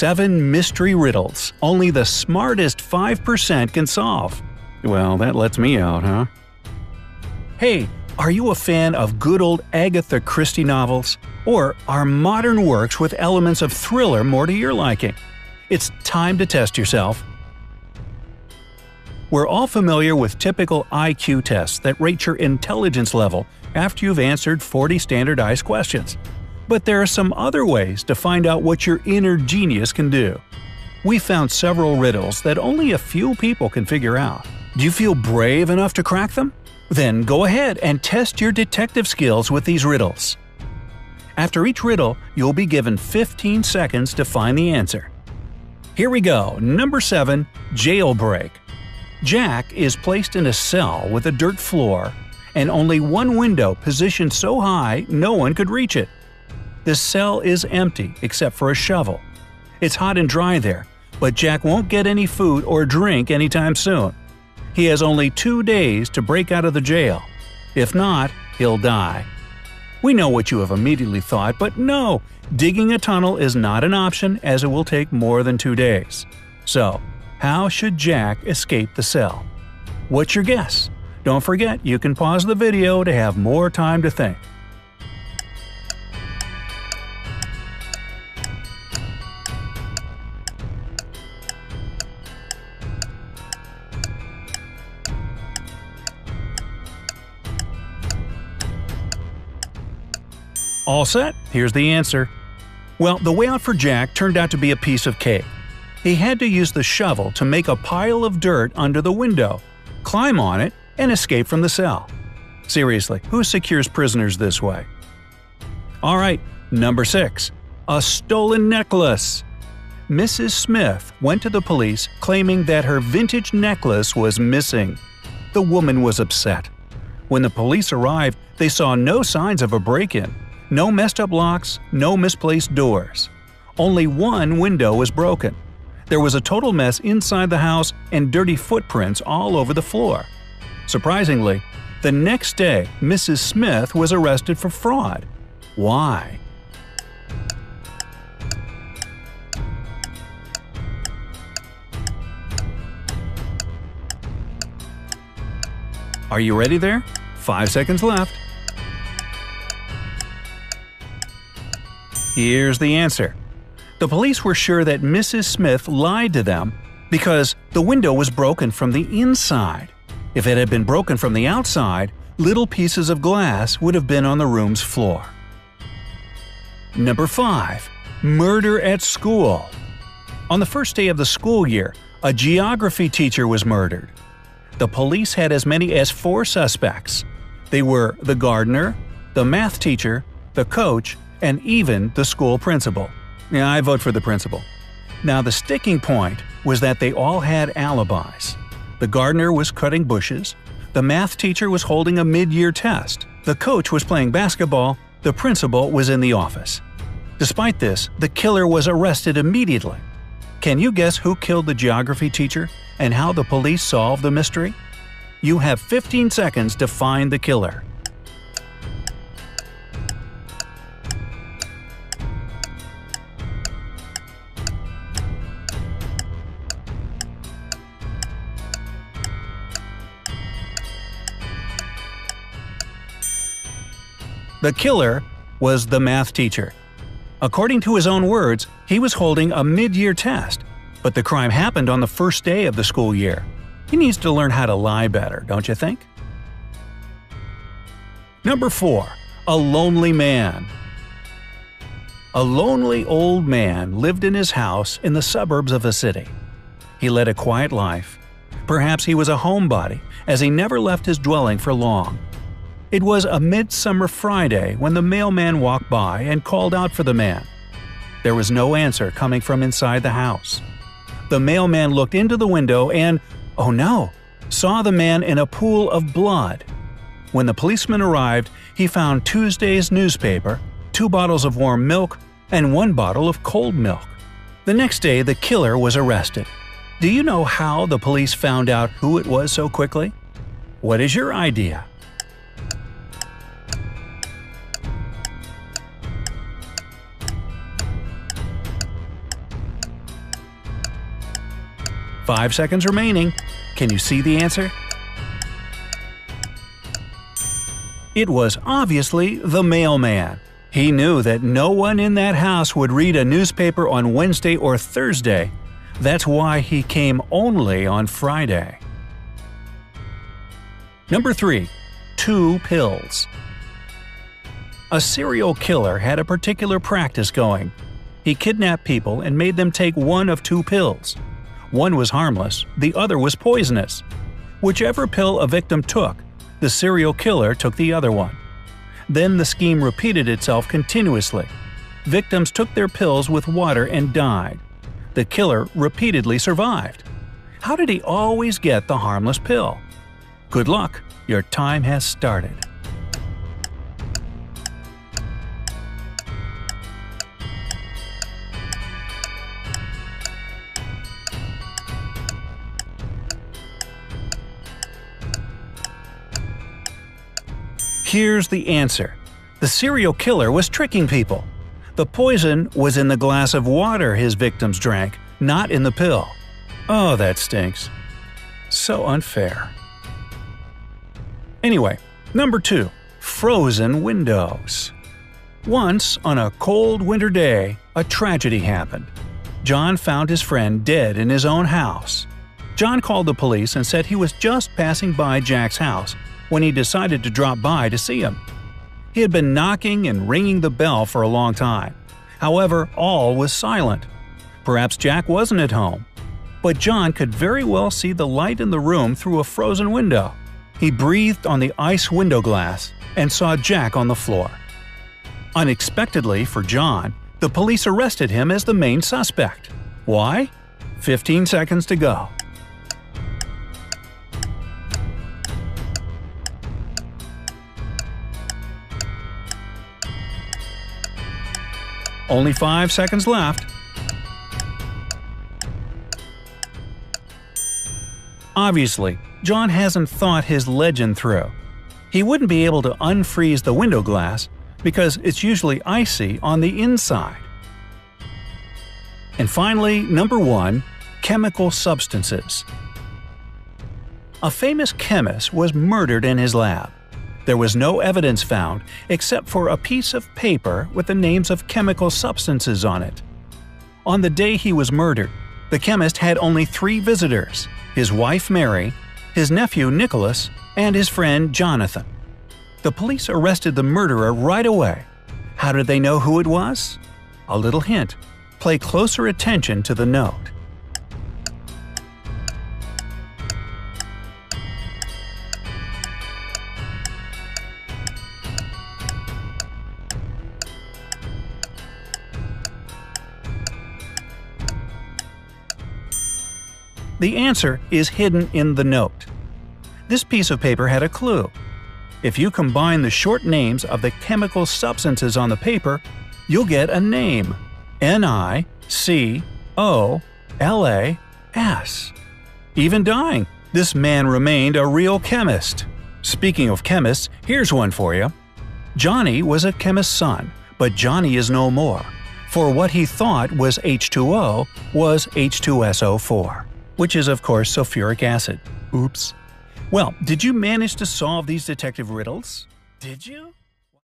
7 mystery riddles only the smartest 5% can solve. Well, that lets me out, huh? Hey, are you a fan of good old Agatha Christie novels? Or are modern works with elements of thriller more to your liking? It's time to test yourself. We're all familiar with typical IQ tests that rate your intelligence level after you've answered 40 standardized questions. But there are some other ways to find out what your inner genius can do. We found several riddles that only a few people can figure out. Do you feel brave enough to crack them? Then go ahead and test your detective skills with these riddles. After each riddle, you'll be given 15 seconds to find the answer. Here we go. Number 7. Jailbreak. Jack is placed in a cell with a dirt floor and only one window positioned so high no one could reach it. The cell is empty except for a shovel. It's hot and dry there, but Jack won't get any food or drink anytime soon. He has only 2 days to break out of the jail. If not, he'll die. We know what you have immediately thought, but no, digging a tunnel is not an option as it will take more than 2 days. So, how should Jack escape the cell? What's your guess? Don't forget you can pause the video to have more time to think. All set? Here's the answer. Well, the way out for Jack turned out to be a piece of cake. He had to use the shovel to make a pile of dirt under the window, climb on it, and escape from the cell. Seriously, who secures prisoners this way? Alright, number 6. A stolen necklace. Mrs. Smith went to the police claiming that her vintage necklace was missing. The woman was upset. When the police arrived, they saw no signs of a break-in. No messed up locks, no misplaced doors. Only one window was broken. There was a total mess inside the house and dirty footprints all over the floor. Surprisingly, the next day Mrs. Smith was arrested for fraud. Why? Are you ready there? 5 seconds left. Here's the answer. The police were sure that Mrs. Smith lied to them because the window was broken from the inside. If it had been broken from the outside, little pieces of glass would have been on the room's floor. Number 5. Murder at school. On the first day of the school year, a geography teacher was murdered. The police had as many as 4 suspects. They were the gardener, the math teacher, the coach, and even the school principal. Yeah, I vote for the principal. Now the sticking point was that they all had alibis. The gardener was cutting bushes, the math teacher was holding a mid-year test, the coach was playing basketball, the principal was in the office. Despite this, the killer was arrested immediately. Can you guess who killed the geography teacher and how the police solved the mystery? You have 15 seconds to find the killer. The killer was the math teacher. According to his own words, he was holding a mid-year test, but the crime happened on the first day of the school year. He needs to learn how to lie better, don't you think? Number 4. A lonely man. A lonely old man lived in his house in the suburbs of a city. He led a quiet life. Perhaps he was a homebody, as he never left his dwelling for long. It was a midsummer Friday when the mailman walked by and called out for the man. There was no answer coming from inside the house. The mailman looked into the window and, oh no, saw the man in a pool of blood. When the policeman arrived, he found Tuesday's newspaper, 2 bottles of warm milk, and 1 bottle of cold milk. The next day, the killer was arrested. Do you know how the police found out who it was so quickly? What is your idea? 5 seconds remaining. Can you see the answer? It was obviously the mailman. He knew that no one in that house would read a newspaper on Wednesday or Thursday. That's why he came only on Friday. Number 3. 2 pills. A serial killer had a particular practice going. He kidnapped people and made them take one of 2 pills. One was harmless, the other was poisonous. Whichever pill a victim took, the serial killer took the other one. Then the scheme repeated itself continuously. Victims took their pills with water and died. The killer repeatedly survived. How did he always get the harmless pill? Good luck, your time has started. Here's the answer. The serial killer was tricking people. The poison was in the glass of water his victims drank, not in the pill. Oh, that stinks. So unfair. Anyway, number 2. Frozen windows. Once, on a cold winter day, a tragedy happened. John found his friend dead in his own house. John called the police and said he was just passing by Jack's house when he decided to drop by to see him. He had been knocking and ringing the bell for a long time. However, all was silent. Perhaps Jack wasn't at home. But John could very well see the light in the room through a frozen window. He breathed on the ice window glass and saw Jack on the floor. Unexpectedly for John, the police arrested him as the main suspect. Why? 15 seconds to go. Only 5 seconds left. Obviously, John hasn't thought his legend through. He wouldn't be able to unfreeze the window glass because it's usually icy on the inside. And finally, number 1. Chemical substances. A famous chemist was murdered in his lab. There was no evidence found except for a piece of paper with the names of chemical substances on it. On the day he was murdered, the chemist had only 3 visitors: his wife Mary, his nephew Nicholas, and his friend Jonathan. The police arrested the murderer right away. How did they know who it was? A little hint. Pay closer attention to the note. The answer is hidden in the note. This piece of paper had a clue. If you combine the short names of the chemical substances on the paper, you'll get a name: Nicolas. Even dying, this man remained a real chemist. Speaking of chemists, here's one for you. Johnny was a chemist's son, but Johnny is no more, for what he thought was H2O was H2SO4. Which is, of course, sulfuric acid. Oops. Well, did you manage to solve these detective riddles? Did you?